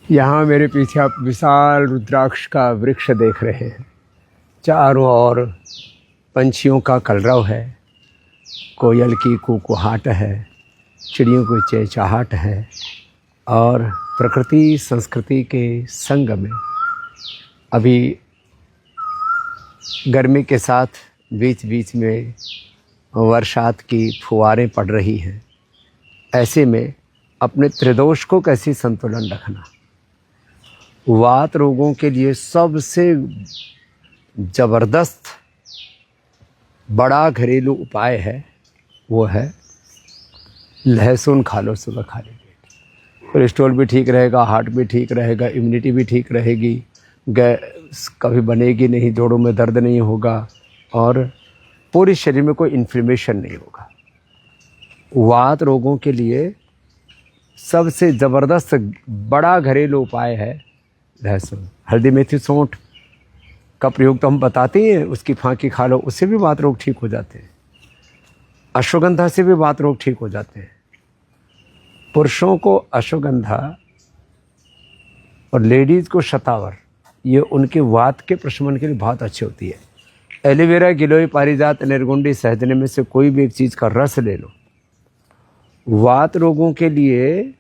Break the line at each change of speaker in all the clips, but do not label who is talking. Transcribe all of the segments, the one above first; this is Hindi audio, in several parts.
यहाँ मेरे पीछे आप विशाल रुद्राक्ष का वृक्ष देख रहे हैं। चारों ओर पंछियों का कलरव है, कोयल की कुकुहाट है, चिड़ियों की चहचहाट है और प्रकृति संस्कृति के संग में अभी गर्मी के साथ बीच बीच में वर्षात की फुहारें पड़ रही हैं। ऐसे में अपने त्रिदोष को कैसे संतुलन रखना, वात रोगों के लिए सबसे ज़बरदस्त बड़ा घरेलू उपाय है, वो है लहसुन खा लो सुबह खाली पेट। कोलेस्ट्रॉल भी ठीक रहेगा, हार्ट भी ठीक रहेगा, इम्यूनिटी भी ठीक रहेगी, गैस कभी बनेगी नहीं, जोड़ों में दर्द नहीं होगा और पूरे शरीर में कोई इन्फ्लेमेशन नहीं होगा। वात रोगों के लिए सबसे ज़बरदस्त बड़ा घरेलू उपाय है लहसुन। हल्दी मेथी सौंठ का प्रयोग तो हम बताते ही हैं, उसकी फांकी खा लो, उससे भी वात रोग ठीक हो जाते हैं। अश्वगंधा से भी वात रोग ठीक हो जाते हैं। पुरुषों को अश्वगंधा और लेडीज़ को शतावर, ये उनके वात के प्रशमन के लिए बहुत अच्छी होती है। एलोवेरा, गिलोय, पारिजात, निर्गुंडी, सहजने में से कोई भी एक चीज़ का रस ले लो। वात रोगों के लिए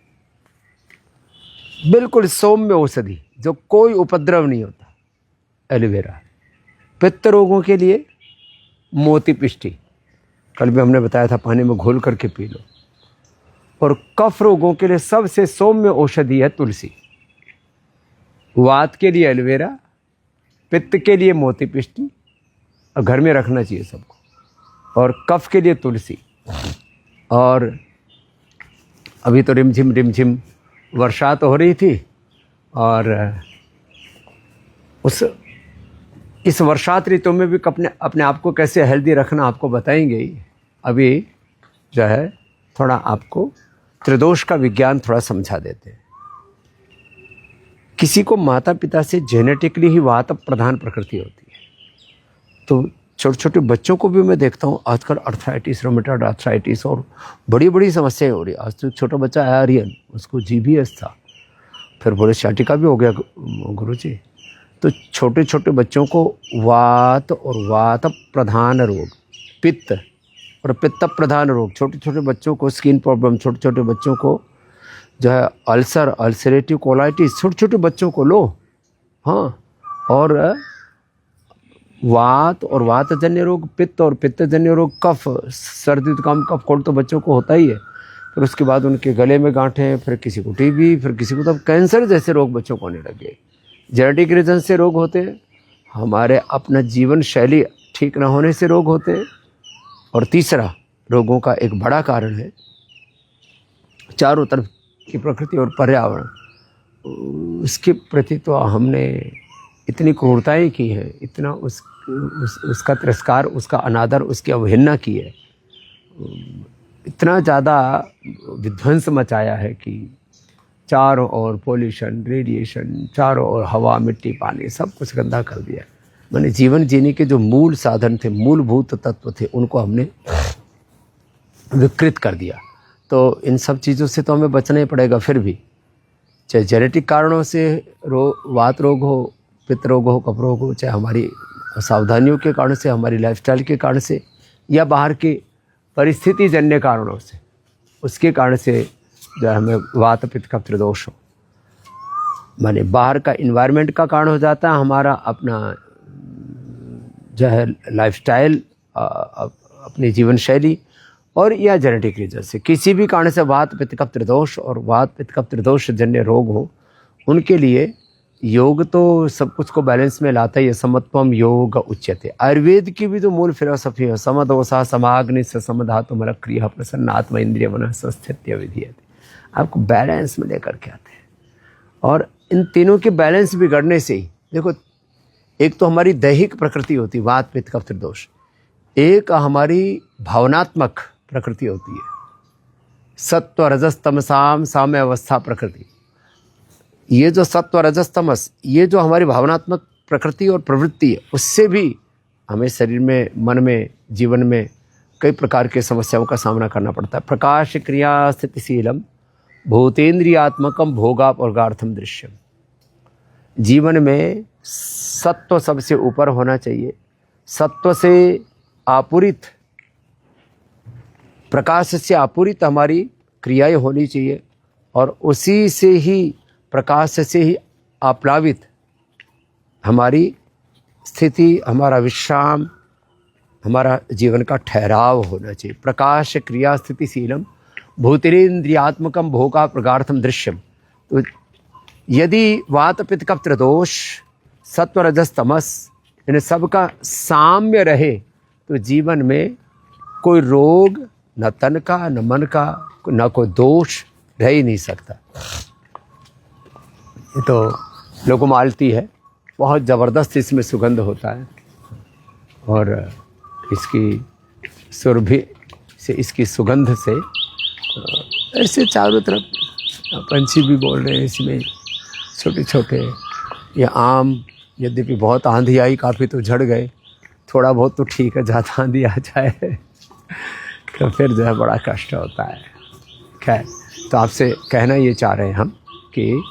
बिल्कुल सौम्य औषधि, जो कोई उपद्रव नहीं होता, एलोवेरा। पित्त रोगों के लिए मोती पिष्टी, कल भी हमने बताया था, पानी में घोल करके पी लो। और कफ रोगों के लिए सबसे सौम्य औषधि है तुलसी। वात के लिए एलोवेरा, पित्त के लिए मोती पिष्टी, और घर में रखना चाहिए सबको, और कफ के लिए तुलसी। और अभी तो रिमझिम वर्षा तो हो रही थी, और इस वर्षात ऋतु में भी अपने आप को कैसे हेल्दी रखना आपको बताएंगे ही। अभी जो है थोड़ा आपको त्रिदोष का विज्ञान थोड़ा समझा देते हैं। किसी को माता पिता से जेनेटिकली ही वात प्रधान प्रकृति होती है, तो छोटे छोटे बच्चों को भी मैं देखता हूँ आजकल अर्थराइटिस, रोमेटॉइड अर्थराइटिस और बड़ी बड़ी समस्याएं हो रही है। आज तो छोटा बच्चा आया आर्यन, उसको GBS था, फिर बोले शाटिका भी हो गया गुरुजी। तो छोटे छोटे बच्चों को वात और वात प्रधान रोग, पित्त और पित्त प्रधान रोग, छोटे छोटे बच्चों को स्किन प्रॉब्लम, छोटे छोटे बच्चों को जो है अल्सर, अल्सरेटिव कोलाइटिस, छोटे छोटे बच्चों को लो। हाँ, और वात और वातजन्य रोग, पित्त और पित्तजन्य रोग, कफ, सर्दी जुकाम, कफ कोल्ड तो बच्चों को होता ही है। फिर उसके बाद उनके गले में गांठें, फिर किसी को TB, फिर किसी को तो कैंसर जैसे रोग बच्चों को होने लगे। जेनेटिक रीजन से रोग होते हैं, हमारे अपना जीवन शैली ठीक ना होने से रोग होते हैं। और तीसरा रोगों का एक बड़ा कारण है चारों तरफ की प्रकृति और पर्यावरण, उसके प्रति तो हमने इतनी क्रूरताएं की हैं, इतना उसका तिरस्कार, उसका अनादर, उसकी अवहेलना की है, इतना ज़्यादा विध्वंस मचाया है कि चारों ओर पोल्यूशन, रेडिएशन, चारों ओर हवा, मिट्टी, पानी, सब कुछ गंदा कर दिया। मैंने जीवन जीने के जो मूल साधन थे, मूलभूत तत्व थे, उनको हमने विकृत कर दिया। तो इन सब चीज़ों से तो हमें बचना ही पड़ेगा। फिर भी चाहे जेनेटिक कारणों से वात रोग हो, पित्त रोग हो, कफ रोग हो, चाहे हमारी सावधानियों के कारण से, हमारी लाइफस्टाइल के कारण से, या बाहर के परिस्थिति जन्य कारणों से, उसके कारण से जो है हमें वात पित्त कफ त्रिदोष हो। माने बाहर का इन्वायरमेंट का कारण हो जाता है, हमारा अपना जो है लाइफस्टाइल, अपनी जीवन शैली, और या जेनेटिक रीजन से किसी भी कारण से वात पित्त कफ त्रिदोष और वात पित्त कफ त्रिदोष जन्य रोग हो, उनके लिए योग तो सब कुछ को बैलेंस में लाता है। ये समत्वम योग उच्यते। आयुर्वेद की भी जो मूल फिलोसफी है, समदोषा समाग्नि समधातु मल क्रिया प्रसन्न आत्मा इंद्रिय मन संस्थित्य विधीयते, आपको बैलेंस में लेकर के आते हैं। और इन तीनों के बैलेंस बिगड़ने से ही, देखो, एक तो हमारी दैहिक प्रकृति होती है वात पित्त कफ त्रिदोष, एक हमारी भावनात्मक प्रकृति होती है सत्व रजस तमसाम साम्य अवस्था प्रकृति। ये जो सत्व रजस तमस, ये जो हमारी भावनात्मक प्रकृति और प्रवृत्ति है, उससे भी हमें शरीर में, मन में, जीवन में कई प्रकार के समस्याओं का सामना करना पड़ता है। प्रकाश क्रिया स्थितिशीलम भूतेन्द्रियात्मकम भोगापवर्गार्थम दृश्यम। जीवन में सत्व सबसे ऊपर होना चाहिए, सत्व से आपूरित, प्रकाश से आपूरित हमारी क्रियाएं होनी चाहिए, और उसी से ही, प्रकाश से ही आप्लावित हमारी स्थिति, हमारा विश्राम, हमारा जीवन का ठहराव होना चाहिए। प्रकाश क्रिया स्थितिशीलम भूतेन्द्रियात्मकम भोगापवर्गार्थम दृश्यम। तो यदि वात पित्त कफ त्रिदोष, सत्व रजस तमस, इन सब का साम्य रहे तो जीवन में कोई रोग, न तन का, न मन का, न कोई दोष रह ही नहीं सकता। ये तो लोकोमालती है, बहुत ज़बरदस्त इसमें सुगंध होता है, और इसकी सुरभि से, इसकी सुगंध से ऐसे चारों तरफ पंछी भी बोल रहे हैं इसमें, छोटे छोटे। ये आम, यद्यपि बहुत आंधी आई, काफ़ी तो झड़ गए, थोड़ा बहुत तो ठीक है, ज़्यादा आंधी आ जाए तो फिर जो है बड़ा कष्ट होता है। खैर, तो आपसे कहना ये चाह रहे हैं हम कि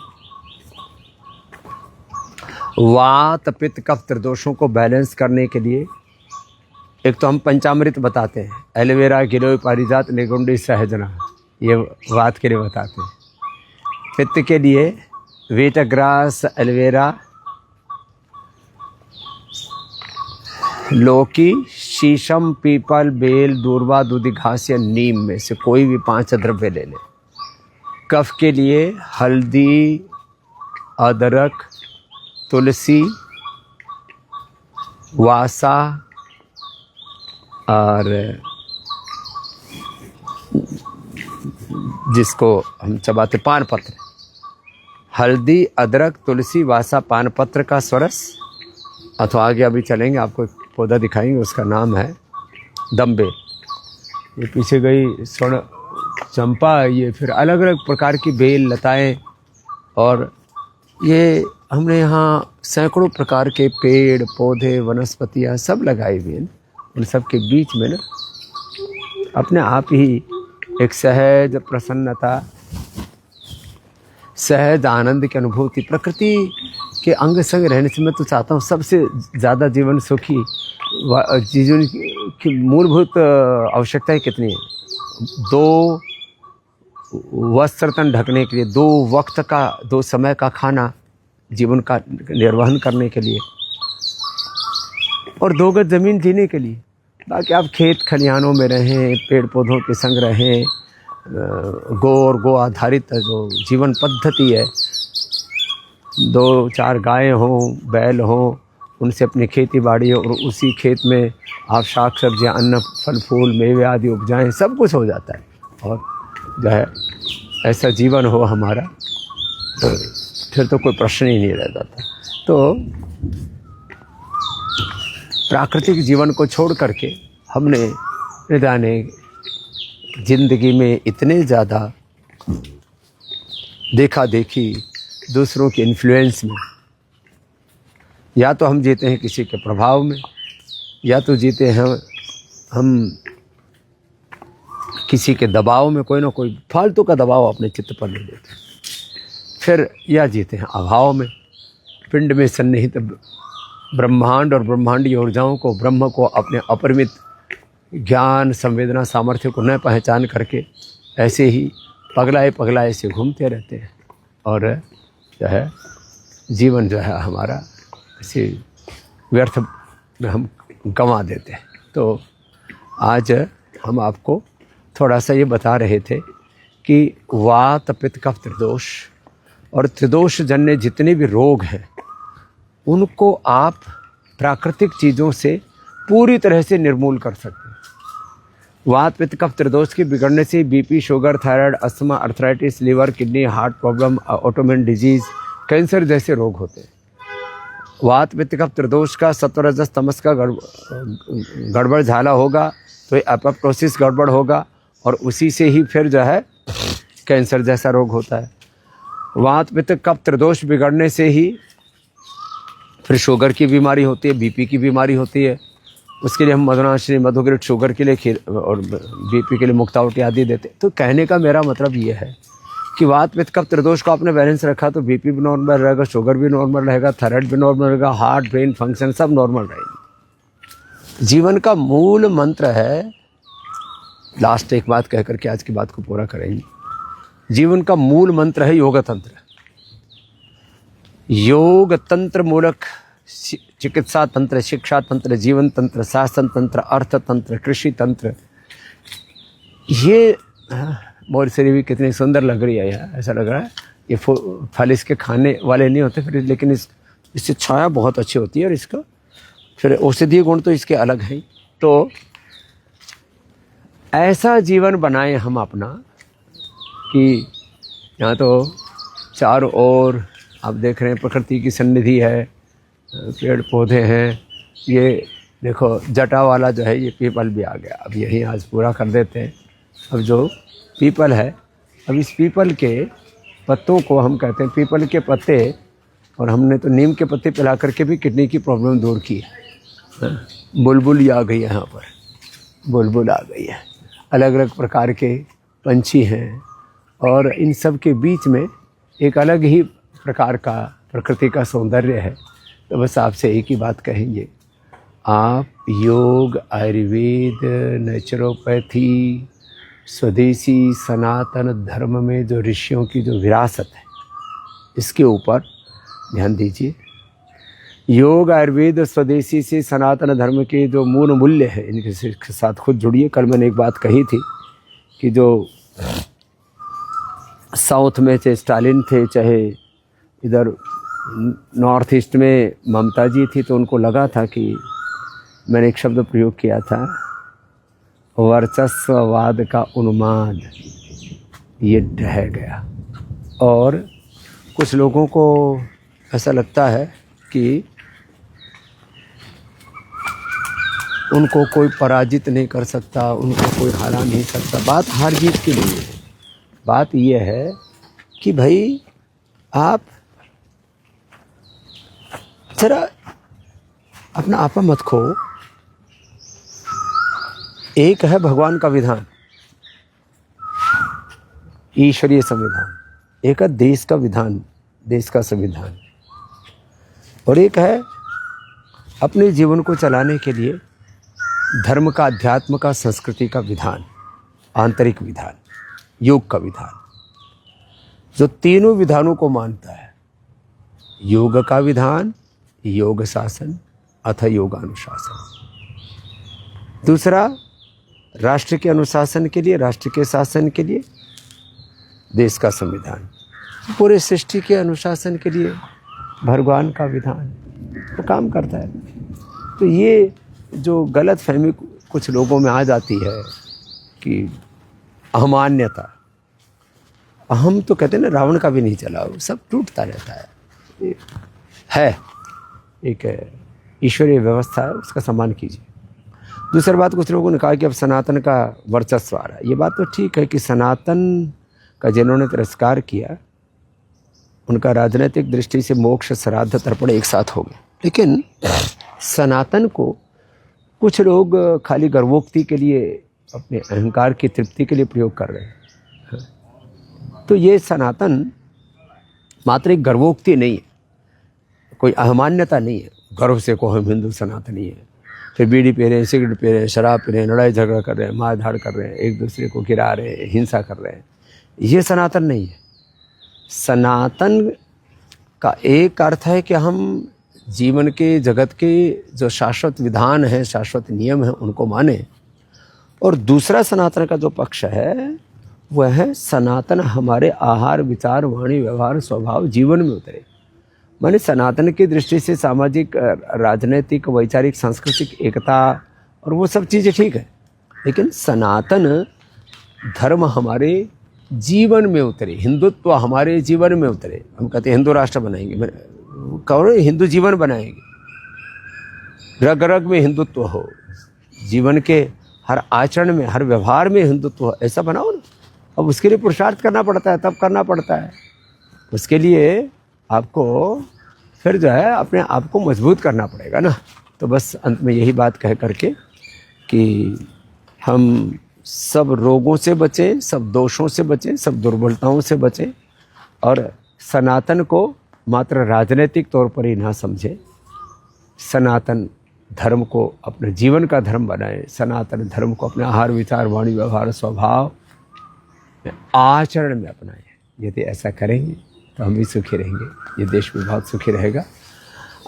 वात पित्त कफ त्रिदोषों को बैलेंस करने के लिए एक तो हम पंचामृत बताते हैं, एलोवेरा, गिलोय, पारिजात, निगुंडी, सहजना, ये वात के लिए बताते हैं। पित्त के लिए वीटग्रास, एलोवेरा, लौकी, शीशम, पीपल, बेल, दूर्वा, दूधी घास या नीम में से कोई भी 5 द्रव्य ले लें। कफ के लिए हल्दी, अदरक, तुलसी, वासा और जिसको हम चबाते पान पत्र, हल्दी, अदरक, तुलसी, वासा, पान पत्र का स्वरस, अथवा आगे अभी चलेंगे आपको एक पौधा दिखाएंगे, उसका नाम है दम्बे। ये पीछे गई स्वर्ण चंपा, ये फिर अलग अलग प्रकार की बेल, लताएं, और ये हमने यहाँ सैकड़ों प्रकार के पेड़ पौधे, वनस्पतियाँ सब लगाई हुई हैं। उन सब के बीच में ना अपने आप ही एक सहज प्रसन्नता, सहज आनंद की अनुभूति, प्रकृति के अंग संग रहने से मैं तो चाहता हूँ सबसे ज़्यादा जीवन सुखी। जीवन की मूलभूत आवश्यकताएं कितनी है? 2 वस्त्र तन ढकने के लिए, 2 वक्त का, 2 समय का खाना जीवन का निर्वहन करने के लिए, और 2 गज ज़मीन जीने के लिए। बाकी आप खेत खलिहानों में रहें, पेड़ पौधों के संग रहें, गौ और गौ आधारित जो जीवन पद्धति है, 2-4 गायें हों, बैल हों, उनसे अपनी खेती बाड़ी और उसी खेत में आप शाक सब्जियाँ, अन्न, फल फूल, मेवे आदि उपजाएं, सब कुछ हो जाता है। और जो है ऐसा जीवन हो हमारा, तो फिर तो कोई प्रश्न ही नहीं रह जाता। तो प्राकृतिक जीवन को छोड़ करके हमने न जाने जिंदगी में इतने ज़्यादा देखा देखी, दूसरों के इन्फ्लुएंस में, या तो हम जीते हैं किसी के प्रभाव में, या तो जीते हैं हम किसी के दबाव में, कोई ना कोई फालतू का दबाव अपने चित्त पर ले लेते हैं। फिर या जीते हैं अभाव में, पिंड में सन्निहित ब्रह्मांड और ब्रह्मांडीय ऊर्जाओं को, ब्रह्म को, अपने अपरिमित ज्ञान, संवेदना, सामर्थ्य को न पहचान करके ऐसे ही पगलाए पगलाए से घूमते रहते हैं, और जो है जीवन जो है हमारा ऐसे व्यर्थ में हम गंवा देते हैं। तो आज हम आपको थोड़ा सा ये बता रहे थे कि वात पित्त कफ त्रिदोष और त्रिदोष जन्य जितने भी रोग हैं उनको आप प्राकृतिक चीज़ों से पूरी तरह से निर्मूल कर सकते हैं। वात पित्त कफ त्रिदोष के बिगड़ने से BP, sugar, thyroid, asthma, arthritis, liver, kidney, heart problem, autoimmune disease, cancer जैसे रोग होते हैं। वात पित्त कफ त्रिदोष का सत्व रजस तमस का गड़बड़ झाला होगा तो एपोप्टोसिस गड़बड़ होगा, और उसी से ही फिर जो है कैंसर जैसा रोग होता है। वात पित्त कफ त्रिदोष बिगड़ने से ही फिर शुगर की बीमारी होती है, बीपी की बीमारी होती है। उसके लिए हम मधुनाशिनी, मधुग्रेड शुगर के लिए और बीपी के लिए मुक्तावटी आदि देते हैं। तो कहने का मेरा मतलब ये है कि वात पित्त कफ त्रिदोष को आपने बैलेंस रखा तो बीपी भी नॉर्मल रहेगा, शुगर भी नॉर्मल रहेगा, थायराइड भी नॉर्मल रहेगा, हार्ट ब्रेन फंक्शन सब नॉर्मल रहेगी। जीवन का मूल मंत्र है, लास्ट एक बात कह करके आज की बात को पूरा करेंगे। जीवन का मूल मंत्र है योग तंत्र। योग तंत्र मूलक चिकित्सा तंत्र, शिक्षा तंत्र, जीवन तंत्र, शासन तंत्र, अर्थ तंत्र, कृषि तंत्र। ये मोर शरीर भी कितनी सुंदर लग रही है यार, ऐसा लग रहा है ये फल इसके खाने वाले नहीं होते फिर, लेकिन इससे छाया बहुत अच्छी होती है और इसका फिर औषधीय गुण तो इसके अलग हैं। तो ऐसा जीवन बनाएं हम अपना कि यहाँ तो चारों ओर आप देख रहे हैं प्रकृति की सन्निधि है, पेड़ पौधे हैं। ये देखो जटा वाला जो है ये पीपल भी आ गया, अब यही आज पूरा कर देते हैं। अब जो पीपल है, अब इस पीपल के पत्तों को हम कहते हैं पीपल के पत्ते, और हमने तो नीम के पत्ते पिला करके भी किडनी की प्रॉब्लम दूर की है। बुलबुल आ गई है, यहाँ पर बुलबुल आ गई है, अलग अलग प्रकार के पंछी हैं, और इन सब के बीच में एक अलग ही प्रकार का प्रकृति का सौंदर्य है। तो बस आपसे एक ही बात कहेंगे, आप योग, आयुर्वेद, नेचुरोपैथी, स्वदेशी सनातन धर्म में जो ऋषियों की जो विरासत है इसके ऊपर ध्यान दीजिए। योग, आयुर्वेद, स्वदेशी से सनातन धर्म के जो मूल मूल्य है इनके साथ खुद जुड़िए। कल मैंने एक बात कही थी कि जो साउथ में चाहे स्टालिन थे, चाहे इधर नॉर्थ ईस्ट में ममता जी थी, तो उनको लगा था कि मैंने एक शब्द प्रयोग किया था, वर्चस्ववाद का उन्माद ये ढह गया। और कुछ लोगों को ऐसा लगता है कि उनको कोई पराजित नहीं कर सकता, उनको कोई हरा नहीं सकता। बात हार जीत की नहीं है, बात ये है कि भाई आप जरा अपना आपा मत खो। एक है भगवान का विधान, ईश्वरीय संविधान, एक है देश का विधान, देश का संविधान, और एक है अपने जीवन को चलाने के लिए धर्म का, अध्यात्म का, संस्कृति का विधान, आंतरिक विधान, योग का विधान, जो तीनों विधानों को मानता है। योग का विधान, योग शासन अथ योगानुशासन। दूसरा, राष्ट्र के अनुशासन के लिए, राष्ट्र के शासन के लिए देश का संविधान। पूरे सृष्टि के अनुशासन के लिए भगवान का विधान वो काम करता है। तो ये जो गलत फहमी कुछ लोगों में आ जाती है कि अहमान्यता, अहम तो कहते हैं ना, रावण का भी नहीं चला, वो सब टूटता रहता है एक ईश्वरीय व्यवस्था है, उसका सम्मान कीजिए। दूसरी बात, कुछ लोगों ने कहा कि अब सनातन का वर्चस्व आ रहा है। ये बात तो ठीक है कि सनातन का जिन्होंने तिरस्कार किया उनका राजनीतिक दृष्टि से मोक्ष, श्राद्ध, तर्पण एक साथ हो गए, लेकिन सनातन को कुछ लोग खाली गर्वोक्ति के लिए, अपने अहंकार की तृप्ति के लिए प्रयोग कर रहे हैं। तो ये सनातन मात्र एक गर्वोक्ति नहीं है, कोई अहमान्यता नहीं है। गर्व से को हम हिंदू सनातनी है, फिर बीड़ी पी रहे हैं, सिगरेट पी रहे हैं, शराब पी रहे हैं, लड़ाई झगड़ा कर रहे हैं, मार धाड़ कर रहे हैं, एक दूसरे को गिरा रहे हैं, हिंसा कर रहे हैं, ये सनातन नहीं है। सनातन का एक अर्थ है कि हम जीवन के, जगत के जो शाश्वत विधान है, शाश्वत नियम है, उनको माने। और दूसरा सनातन का जो पक्ष है वह है सनातन हमारे आहार, विचार, वाणी, व्यवहार, स्वभाव जीवन में उतरे। माने सनातन की दृष्टि से सामाजिक, राजनीतिक, वैचारिक, सांस्कृतिक एकता और वो सब चीज़ें ठीक है, लेकिन सनातन धर्म हमारे जीवन में उतरे, हिंदुत्व हमारे जीवन में उतरे। हम कहते हैं हिंदू राष्ट्र बनाएंगे, कौन हिंदू जीवन बनाएंगे, रग रग में हिंदुत्व हो, जीवन के हर आचरण में, हर व्यवहार में हिंदुत्व हो, ऐसा बनाओ ना। अब उसके लिए पुरुषार्थ करना पड़ता है, तब करना पड़ता है। उसके लिए आपको फिर जो है अपने आप को मजबूत करना पड़ेगा ना। तो बस अंत में यही बात कह करके कि हम सब रोगों से बचें, सब दोषों से बचें, सब दुर्बलताओं से बचें और सनातन को मात्र राजनीतिक तौर पर ही ना समझें। सनातन धर्म को अपने जीवन का धर्म बनाएं। सनातन धर्म को अपने आहार विचार वाणी व्यवहार स्वभाव में आचरण में अपनाएं। यदि ऐसा करेंगे तो हम भी सुखी रहेंगे, ये देश भी बहुत सुखी रहेगा।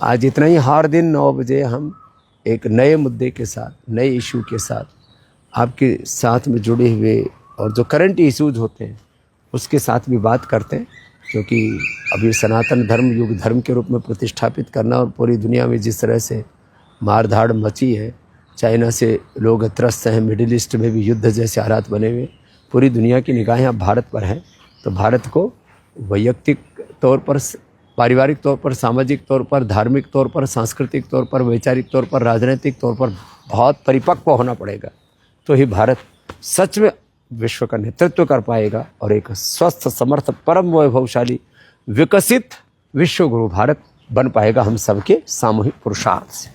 आज इतना ही। हर दिन 9 बजे हम एक नए मुद्दे के साथ, नए इशू के साथ आपके साथ में जुड़े हुए और जो करंट इश्यूज होते हैं उसके साथ भी बात करते हैं, क्योंकि अभी सनातन धर्म युग धर्म के रूप में प्रतिष्ठापित करना और पूरी दुनिया में जिस तरह से मारधाड़ मची है, चाइना से लोग त्रस्त हैं, मिडिल ईस्ट में भी युद्ध जैसे हालात बने हुए, पूरी दुनिया की निगाहें अब भारत पर हैं। तो भारत को वैयक्तिक तौर पर, पारिवारिक तौर पर, सामाजिक तौर पर, धार्मिक तौर पर, सांस्कृतिक तौर पर, वैचारिक तौर पर, राजनीतिक तौर पर बहुत परिपक्व होना पड़ेगा, तो ही भारत सच में विश्व का नेतृत्व कर पाएगा और एक स्वस्थ, समर्थ, परम वैभवशाली, विकसित विश्व गुरु भारत बन पाएगा हम सबके सामूहिक पुरुषार्थ से।